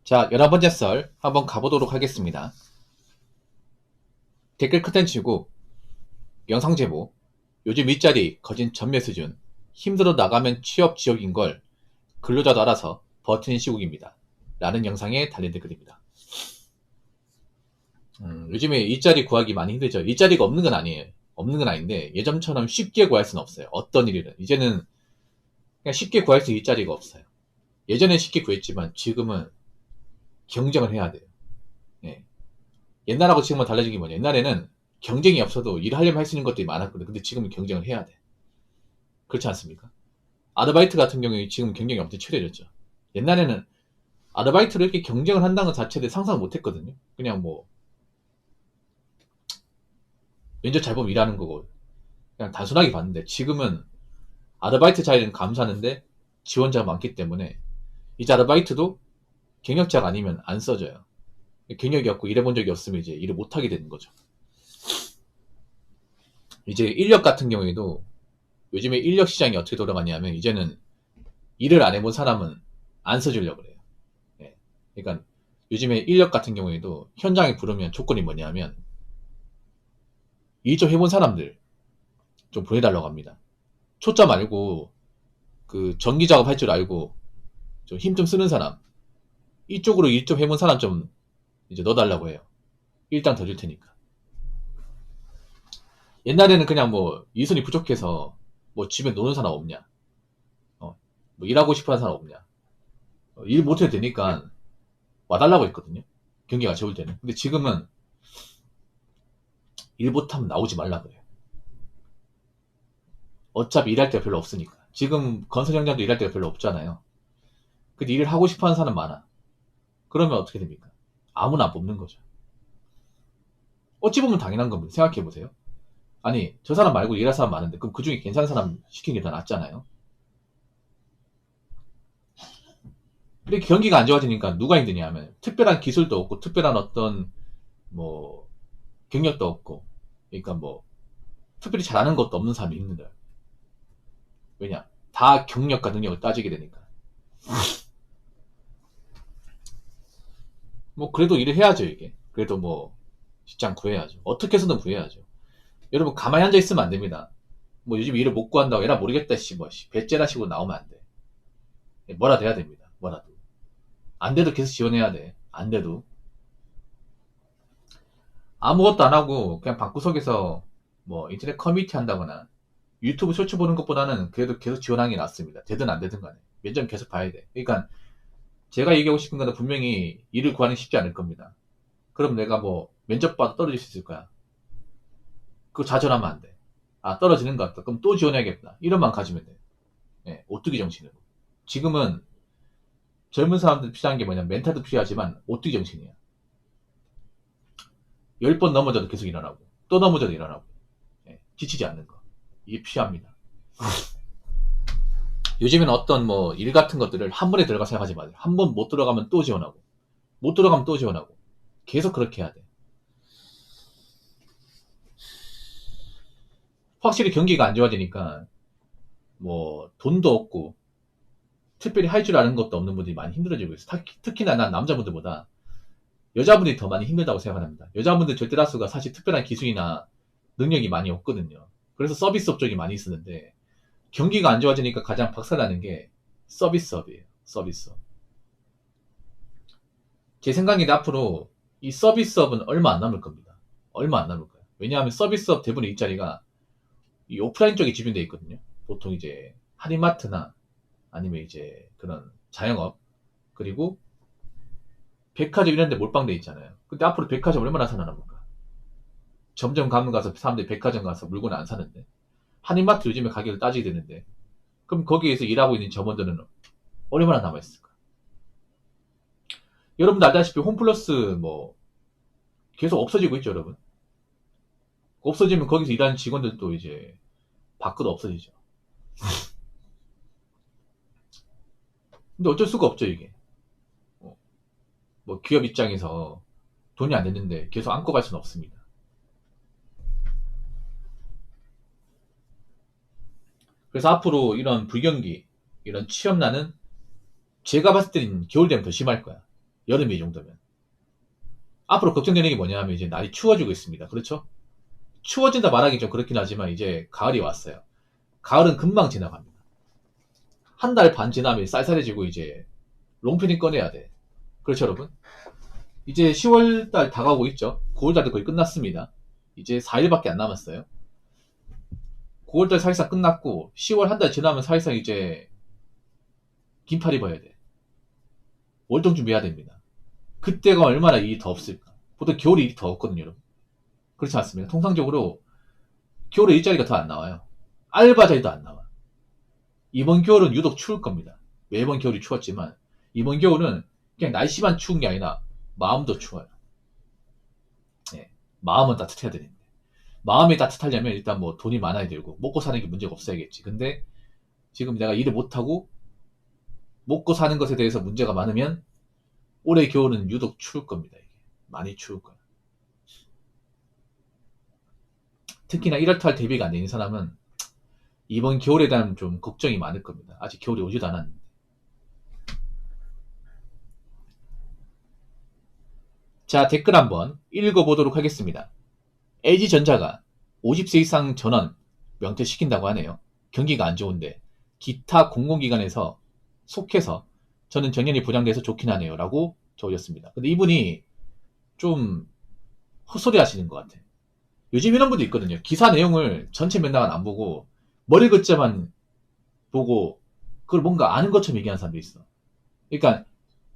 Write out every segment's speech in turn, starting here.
자, 11번째 썰 한번 가보도록 하겠습니다. 댓글 컨텐츠고 영상 제보, 요즘 일자리 거진 전매 수준, 힘들어 나가면 취업 지옥인 걸 근로자도 알아서 버티는 시국입니다. 라는 영상에 달린 댓글입니다. 요즘에 일자리 구하기 많이 힘들죠. 일자리가 없는 건 아니에요. 없는 건 아닌데 예전처럼 쉽게 구할 수는 없어요. 어떤 일이든. 이제는 그냥 쉽게 구할 수 있는 일자리가 없어요. 예전엔 쉽게 구했지만 지금은 경쟁을 해야 돼요. 예. 옛날하고 지금은 달라진 게 뭐냐. 옛날에는 경쟁이 없어도 일을 하려면 할 수 있는 것들이 많았거든. 근데 지금은 경쟁을 해야 돼. 그렇지 않습니까? 아르바이트 같은 경우에 지금 경쟁이 엄청 치열해졌죠. 옛날에는 아르바이트로 이렇게 경쟁을 한다는 것 자체를 상상을 못 했거든요. 그냥 뭐, 면접 잘 보면 일하는 거고, 그냥 단순하게 봤는데, 지금은 아르바이트 자리는 감사하는데 지원자가 많기 때문에, 이제 아르바이트도 경력자가 아니면 안 써져요. 경력이 없고 일해본 적이 없으면 이제 일을 못하게 되는 거죠. 이제 인력 같은 경우에도 요즘에 인력 시장이 어떻게 돌아가냐면 이제는 일을 안 해본 사람은 안 써주려고 그래요. 예. 그러니까 요즘에 인력 같은 경우에도 현장에 부르면 조건이 뭐냐면 일 좀 해본 사람들 좀 보내달라고 합니다. 초짜 말고 그 전기 작업 할 줄 알고 좀 힘 좀 쓰는 사람 이쪽으로 일 좀 해본 사람 좀 이제 넣어달라고 해요. 일당 더 줄 테니까. 옛날에는 그냥 뭐 이선이 부족해서 뭐 집에 노는 사람 없냐, 뭐 일하고 싶어하는 사람 없냐, 일 못해도 되니까 와달라고 했거든요. 경기가 좋을 때는. 근데 지금은 일 못하면 나오지 말라 그래요. 어차피 일할 데가 별로 없으니까. 지금 건설 현장도 일할 데가 별로 없잖아요. 근데 일을 하고 싶어 하는 사람 많아. 그러면 어떻게 됩니까? 아무나 안 뽑는 거죠. 어찌 보면 당연한 겁니다. 생각해 보세요. 아니, 저 사람 말고 일할 사람 많은데, 그럼 그 중에 괜찮은 사람 시키는 게 더 낫잖아요. 이렇게 경기가 안 좋아지니까 누가 힘드냐 하면, 특별한 기술도 없고, 특별한 어떤, 뭐, 경력도 없고, 그러니까 뭐, 특별히 잘하는 것도 없는 사람이 힘들어요. 왜냐? 다 경력과 능력을 따지게 되니까. 뭐, 그래도 일을 해야죠, 이게. 그래도 뭐, 직장 구해야죠. 어떻게 해서든 구해야죠. 여러분, 가만히 앉아 있으면 안 됩니다. 뭐, 요즘 일을 못 구한다고, 에라 모르겠다, 씨, 뭐, 배째라시고 나오면 안 돼. 뭐라도 해야 됩니다. 뭐라도. 안 돼도 계속 지원해야 돼. 안 돼도. 아무것도 안 하고, 그냥 방구석에서, 뭐, 인터넷 커뮤니티 한다거나, 유튜브 쇼츠 보는 것보다는 그래도 계속 지원하는 게 낫습니다. 되든 안 되든 간에. 면접 계속 봐야 돼. 그러니까, 제가 얘기하고 싶은 거는 분명히 일을 구하는 게 쉽지 않을 겁니다. 그럼 내가 뭐, 면접 봐도 떨어질 수 있을 거야. 그거 좌절하면 안 돼. 아, 떨어지는 것 같다. 그럼 또 지원해야겠다. 이런 마음 가지면 돼. 예, 오뚜기 정신으로. 지금은 젊은 사람들 필요한 게 뭐냐, 멘탈도 필요하지만 오뚜기 정신이야. 10번 넘어져도 계속 일어나고, 또 넘어져도 일어나고, 예, 지치지 않는 거. 이게 필요합니다. 요즘에는 어떤 뭐 일 같은 것들을 한 번에 들어가 생각하지 마세요. 한 번 못 들어가면 또 지원하고, 못 들어가면 또 지원하고, 계속 그렇게 해야 돼. 확실히 경기가 안 좋아지니까, 뭐, 돈도 없고, 특별히 할 줄 아는 것도 없는 분들이 많이 힘들어지고 있어요. 특히나 난 남자분들보다 여자분들이 더 많이 힘들다고 생각합니다. 여자분들 절대 다수가 사실 특별한 기술이나 능력이 많이 없거든요. 그래서 서비스업 쪽이 많이 있었는데 경기가 안 좋아지니까 가장 박살나는 게 서비스업이에요. 서비스업. 제 생각인데 앞으로 이 서비스업은 얼마 안 남을 겁니다. 얼마 안 남을 거예요. 왜냐하면 서비스업 대부분 일자리가 이 오프라인 쪽에 집중되어 있거든요. 보통 이제 할인마트나 아니면 이제 그런 자영업 그리고 백화점 이런 데 몰빵돼 있잖아요. 근데 앞으로 백화점 얼마나 살아남을까? 점점 가면 가서 사람들이 백화점 가서 물건을 안 사는데 한인마트 요즘에 가격을 따지게 되는데 그럼 거기에서 일하고 있는 점원들은 얼마나 남아있을까? 여러분도 알다시피 홈플러스 뭐 계속 없어지고 있죠, 여러분. 없어지면 거기서 일하는 직원들도 이제 밖으로 없어지죠. 근데 어쩔 수가 없죠, 이게. 뭐 기업 입장에서 돈이 안 됐는데 계속 안고 갈 수는 없습니다. 그래서 앞으로 이런 불경기, 이런 취업난은 제가 봤을 때는 겨울 되면 더 심할 거야. 여름에 이 정도면. 앞으로 걱정되는 게 뭐냐 하면 이제 날이 추워지고 있습니다. 그렇죠? 추워진다 말하기 좀 그렇긴 하지만 이제 가을이 왔어요. 가을은 금방 지나갑니다. 한 달 반 지나면 쌀쌀해지고 이제 롱패딩 꺼내야 돼. 그렇죠, 여러분? 이제 10월달 다가오고 있죠. 9월달도 거의 끝났습니다. 이제 4일밖에 안 남았어요. 9월달 사실상 끝났고 10월 한 달 지나면 사실상 이제 긴팔 입어야 돼. 월동 준비해야 됩니다. 그때가 얼마나 일이 더 없을까. 보통 겨울에 일이 더 없거든요, 여러분. 그렇지 않습니까? 통상적으로 겨울에 일자리가 더 안 나와요. 알바 자리도 안 나와. 이번 겨울은 유독 추울 겁니다. 매번 겨울이 추웠지만 이번 겨울은 그냥 날씨만 추운 게 아니라 마음도 추워요. 네, 마음은 따뜻해야 되는데 마음이 따뜻하려면 일단 뭐 돈이 많아야 되고 먹고 사는 게 문제가 없어야겠지. 근데 지금 내가 일을 못하고 먹고 사는 것에 대해서 문제가 많으면 올해 겨울은 유독 추울 겁니다. 이게 많이 추울 거예요. 특히나 1월달 대비가 안 된 사람은 이번 겨울에 대한 좀 걱정이 많을 겁니다. 아직 겨울이 오지도 않았는데. 자, 댓글 한번 읽어보도록 하겠습니다. LG전자가 50세 이상 전원 명퇴시킨다고 하네요. 경기가 안 좋은데 기타 공공기관에서 속해서 저는 정년이 보장돼서 좋긴 하네요. 라고 적으셨습니다. 근데 이분이 좀 헛소리 하시는 것 같아요. 요즘 이런 분도 있거든요. 기사 내용을 전체 맥락은 안 보고 머리 글자만 보고 그걸 뭔가 아는 것처럼 얘기하는 사람도 있어. 그러니까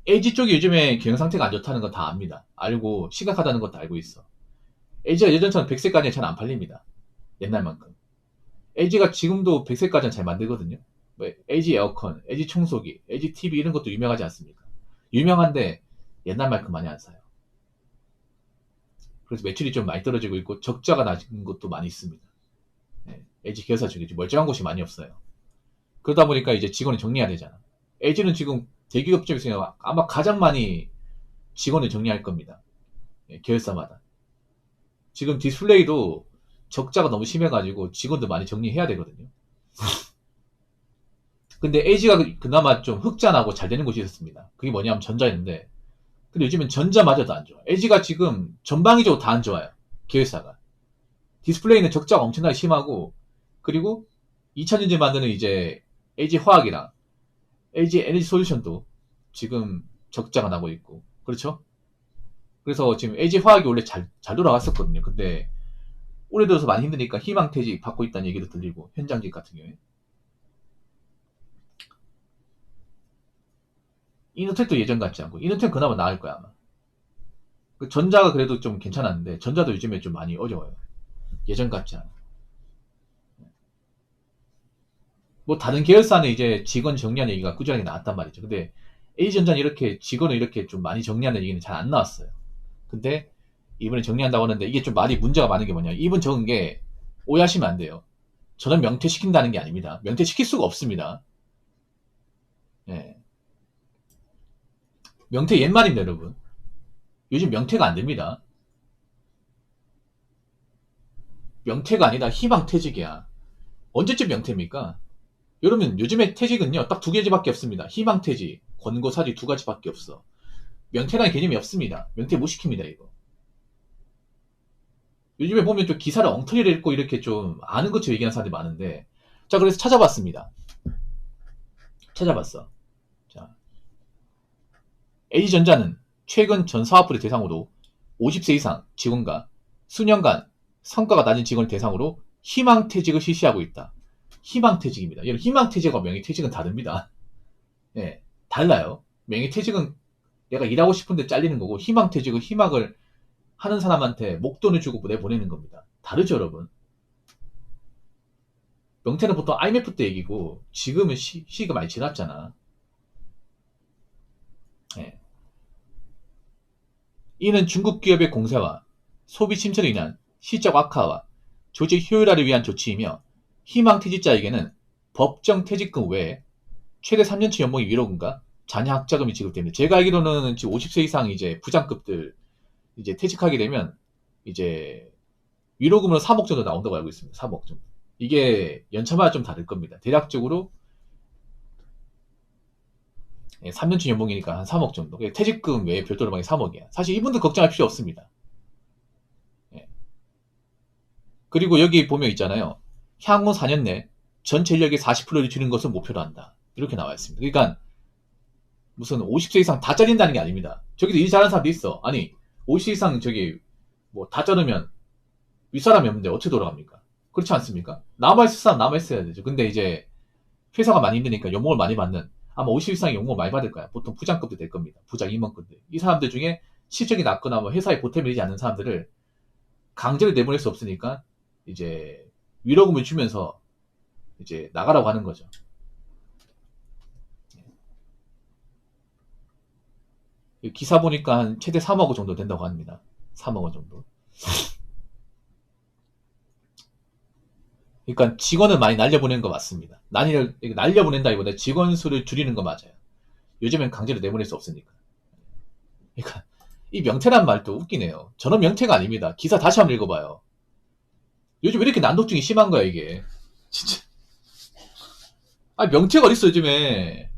LG 쪽이 요즘에 경영 상태가 안 좋다는 거 다 압니다. 알고 심각하다는 것도 알고 있어. LG가 예전처럼 100세까지는 잘 안 팔립니다. 옛날만큼. LG가 지금도 100세까지는 잘 만들거든요. 뭐 LG 에어컨, LG 청소기, LG TV 이런 것도 유명하지 않습니까? 유명한데 옛날만큼 많이 안 사요. 그래서 매출이 좀 많이 떨어지고 있고 적자가 나는 것도 많이 있습니다. 네, LG 계열사 중에 멀쩡한 곳이 많이 없어요. 그러다 보니까 이제 직원을 정리해야 되잖아. LG는 지금 대기업 중에서 아마 가장 많이 직원을 정리할 겁니다. 네, 계열사마다. 지금 디스플레이도 적자가 너무 심해가지고 직원도 많이 정리해야 되거든요. 근데 LG가 그나마 좀 흑자나고 잘 되는 곳이 있었습니다. 그게 뭐냐면 전자였는데, 근데 요즘은 전자마저도 안 좋아. LG가 지금 전방위적으로 다 안 좋아요. 계열사가. 디스플레이는 적자가 엄청나게 심하고, 그리고 2000년대 만드는 이제 LG 화학이랑 LG 에너지 솔루션도 지금 적자가 나고 있고, 그렇죠? 그래서 지금 LG 화학이 원래 잘 돌아갔었거든요. 근데 올해 들어서 많이 힘드니까 희망퇴직 받고 있다는 얘기도 들리고, 현장직 같은 경우에. 이노텍도 예전 같지 않고, 이노텍 그나마 나을 거야, 아마. 전자가 그래도 좀 괜찮았는데, 전자도 요즘에 좀 많이 어려워요. 예전 같지 않아. 뭐 다른 계열사는 이제 직원 정리하는 얘기가 꾸준하게 나왔단 말이죠. 근데 A전자는 이렇게 직원을 이렇게 좀 많이 정리하는 얘기는 잘 안 나왔어요. 근데 이번에 정리한다고 하는데 이게 좀 말이 문제가 많은 게 뭐냐. 이분 적은 게 오해하시면 안 돼요. 저는 명퇴시킨다는 게 아닙니다. 명퇴시킬 수가 없습니다. 예. 명퇴 옛말입니다, 여러분. 요즘 명퇴가 안 됩니다. 명퇴가 아니라 희망퇴직이야. 언제쯤 명퇴입니까? 여러분, 요즘에 퇴직은요, 딱 두 가지밖에 없습니다. 희망퇴직, 권고사직 두 가지밖에 없어. 명퇴라는 개념이 없습니다. 명퇴 못 시킵니다, 이거. 요즘에 보면 좀 기사를 엉터리를 읽고 이렇게 좀 아는 것처럼 얘기하는 사람들이 많은데, 자, 그래서 찾아봤습니다. 찾아봤어. 자, LG전자는 최근 전 사업부를 대상으로 50세 이상 직원과 수년간 성과가 낮은 직원을 대상으로 희망퇴직을 실시하고 있다. 희망퇴직입니다. 여러분, 희망퇴직과 명예퇴직은 다릅니다. 예, 달라요. 명예퇴직은 내가 일하고 싶은데 잘리는 거고, 희망퇴직은 희망을 하는 사람한테 목돈을 주고 내보내는 겁니다. 다르죠, 여러분? 명태는 보통 IMF 때 얘기고, 지금은 시기가 많이 지났잖아. 예. 이는 중국 기업의 공세와 소비 침체로 인한 실적 악화와 조직 효율화를 위한 조치이며, 희망퇴직자에게는 법정 퇴직금 외에 최대 3년치 연봉이 위로금과 자녀 학자금이 지급됩니다. 제가 알기로는 지금 50세 이상 이제 부장급들 이제 퇴직하게 되면 이제 위로금으로 3억 정도 나온다고 알고 있습니다. 3억 정도. 이게 연차마다 좀 다를 겁니다. 대략적으로 3년치 연봉이니까 한 3억 정도. 퇴직금 외에 별도로 방이 3억이야. 사실 이분들 걱정할 필요 없습니다. 예. 그리고 여기 보면 있잖아요. 향후 4년 내 전체 인력의 40%를 줄이는 것을 목표로 한다. 이렇게 나와 있습니다. 그러니까 무슨 50세 이상 다 잘린다는 게 아닙니다. 저기도 일 잘하는 사람도 있어. 아니 50세 이상 저기 뭐 다 자르면 윗사람이 없는데 어떻게 돌아갑니까? 그렇지 않습니까? 남아있을 사람 남아있어야 되죠. 근데 이제 회사가 많이 힘드니까 연봉을 많이 받는, 아마 50 이상의 연봉을 많이 받을 거야. 보통 부장급도 될 겁니다. 부장 임원급들. 이 사람들 중에 실적이 낮거나 뭐 회사에 보탬이 되지 않는 사람들을 강제로 내보낼 수 없으니까 이제 위로금을 주면서 이제 나가라고 하는 거죠. 기사 보니까 한 최대 3억 원 정도 된다고 합니다. 3억 원 정도. 그러니까 직원을 많이 날려보내는 거 맞습니다. 날려보낸다기보다 직원 수를 줄이는 거 맞아요. 요즘엔 강제로 내보낼 수 없으니까. 그러니까 이 명태란 말도 웃기네요. 저는 명태가 아닙니다. 기사 다시 한번 읽어봐요. 요즘 왜 이렇게 난독증이 심한 거야 이게. 진짜. 아 명태가 어딨어 요즘에.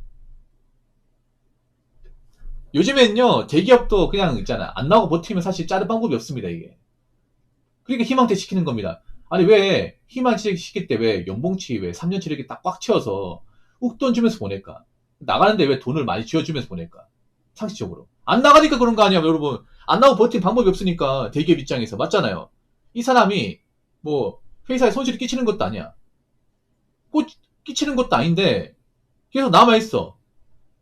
요즘엔요 대기업도 그냥 있잖아. 안 나오고 버티면 사실 자를 방법이 없습니다 이게. 그러니까 희망퇴 시키는 겁니다. 아니 왜 희망퇴 시킬 때 왜 연봉치 왜 3년치 이렇게 딱 꽉 채워서 웃돈 주면서 보낼까? 나가는데 왜 돈을 많이 쥐어주면서 보낼까? 상식적으로. 안 나가니까 그런 거 아니야 여러분. 안 나오고 버틴 방법이 없으니까 대기업 입장에서. 맞잖아요. 이 사람이 뭐 회사에 손실을 끼치는 것도 아니야. 꼭 끼치는 것도 아닌데 계속 남아있어.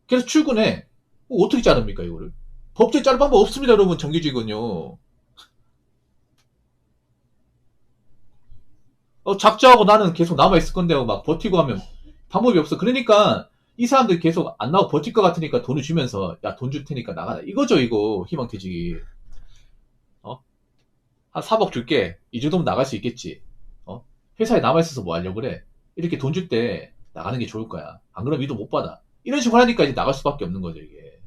계속 출근해. 어떻게 자릅니까 이거를? 법적으로 자를 방법 없습니다 여러분. 정규직은요. 작정하고 나는 계속 남아있을 건데 막 버티고 하면 방법이 없어. 그러니까 이 사람들 계속 안 나오고 버틸 것 같으니까 돈을 주면서 야 돈 줄 테니까 나가라. 이거죠 이거 희망퇴직이. 어? 한 4억 줄게. 이 정도면 나갈 수 있겠지. 회사에 남아있어서 뭐 하려고 그래. 이렇게 돈 줄 때 나가는 게 좋을 거야. 안 그러면 이도 못 받아. 이런 식으로 하니까 이제 나갈 수밖에 없는 거죠 이게.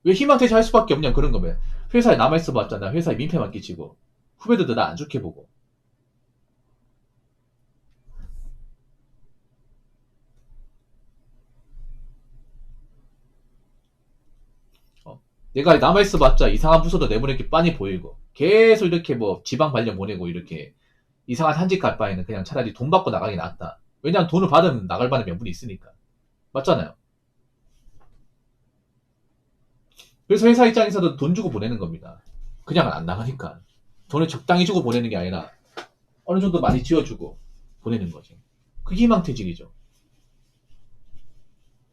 왜 희망퇴직 할 수밖에 없냐 그런 거면. 회사에 남아있어 봤잖아. 회사에 민폐만 끼치고. 후배들도 나 안 좋게 보고. 어? 내가 남아있어 봤자 이상한 부서도 내보내기 빤히 보이고 계속 이렇게 뭐 지방 발령 보내고 이렇게 이상한 한직 갈 바에는 그냥 차라리 돈 받고 나가기 낫다. 왜냐면 돈을 받으면 나갈 만한 명분이 있으니까. 맞잖아요. 그래서 회사 입장에서도 돈 주고 보내는 겁니다. 그냥 안 나가니까. 돈을 적당히 주고 보내는 게 아니라 어느 정도 많이 지어주고 보내는 거지. 그게 희망퇴직이죠.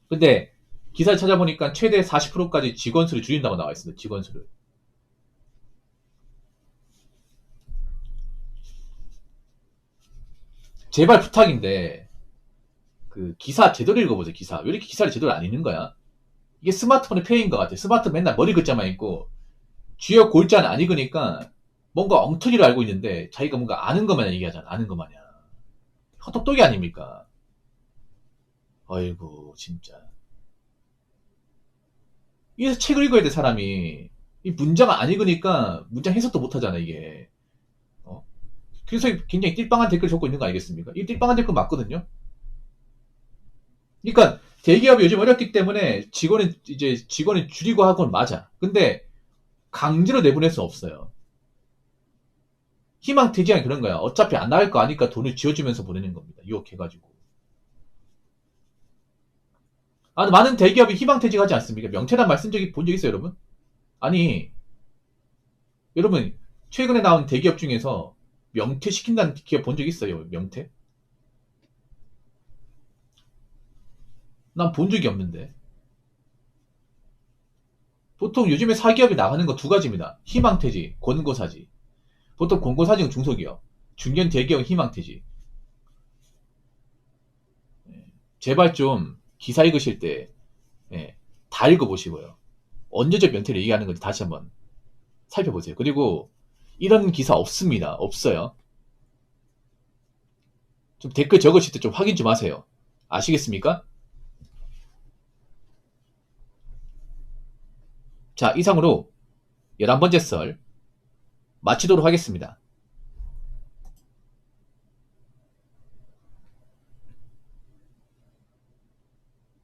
근데 기사를 찾아보니까 최대 40%까지 직원 수를 줄인다고 나와 있습니다. 직원 수를. 제발 부탁인데 그 기사 제대로 읽어보세요. 기사. 왜 이렇게 기사를 제대로 안 읽는 거야? 이게 스마트폰의 폐해인 것 같아. 스마트폰 맨날 머리 글자만 읽고 주요 골자는 안 읽으니까 뭔가 엉터리로 알고 있는데 자기가 뭔가 아는 것마냥 얘기하잖아. 아는 것 마냥. 헛똑똑이 아닙니까? 아이고 진짜. 이래서 책을 읽어야 돼 사람이. 이 문장을 안 읽으니까 문장 해석도 못하잖아 이게. 어? 그래서 굉장히 띨빵한 댓글 적고 있는 거 아니겠습니까? 이 띨빵한 댓글 맞거든요. 그러니까 대기업이 요즘 어렵기 때문에 직원을 줄이고 하고는 맞아. 근데 강제로 내보낼 수 없어요. 희망퇴직이 그런 거야. 어차피 안 나갈 거 아니까 돈을 쥐어주면서 보내는 겁니다. 유혹해가지고. 아, 많은 대기업이 희망퇴직하지 않습니까? 명퇴란 말 쓴 적이 본 적 있어요, 여러분? 아니, 여러분, 최근에 나온 대기업 중에서 명퇴시킨다는 기업 본 적 있어요? 명퇴? 난 본 적이 없는데. 보통 요즘에 사기업이 나가는 거 두 가지입니다. 희망퇴직, 권고사직. 보통 권고사직은 중소기업, 중견 대기업 희망퇴직. 제발 좀 기사 읽으실 때, 예, 다 읽어보시고요. 언제적 명퇴를 얘기하는 건지 다시 한번 살펴보세요. 그리고 이런 기사 없습니다. 없어요. 좀 댓글 적으실 때 좀 확인 좀 하세요. 아시겠습니까? 자, 이상으로 11번째 썰 마치도록 하겠습니다.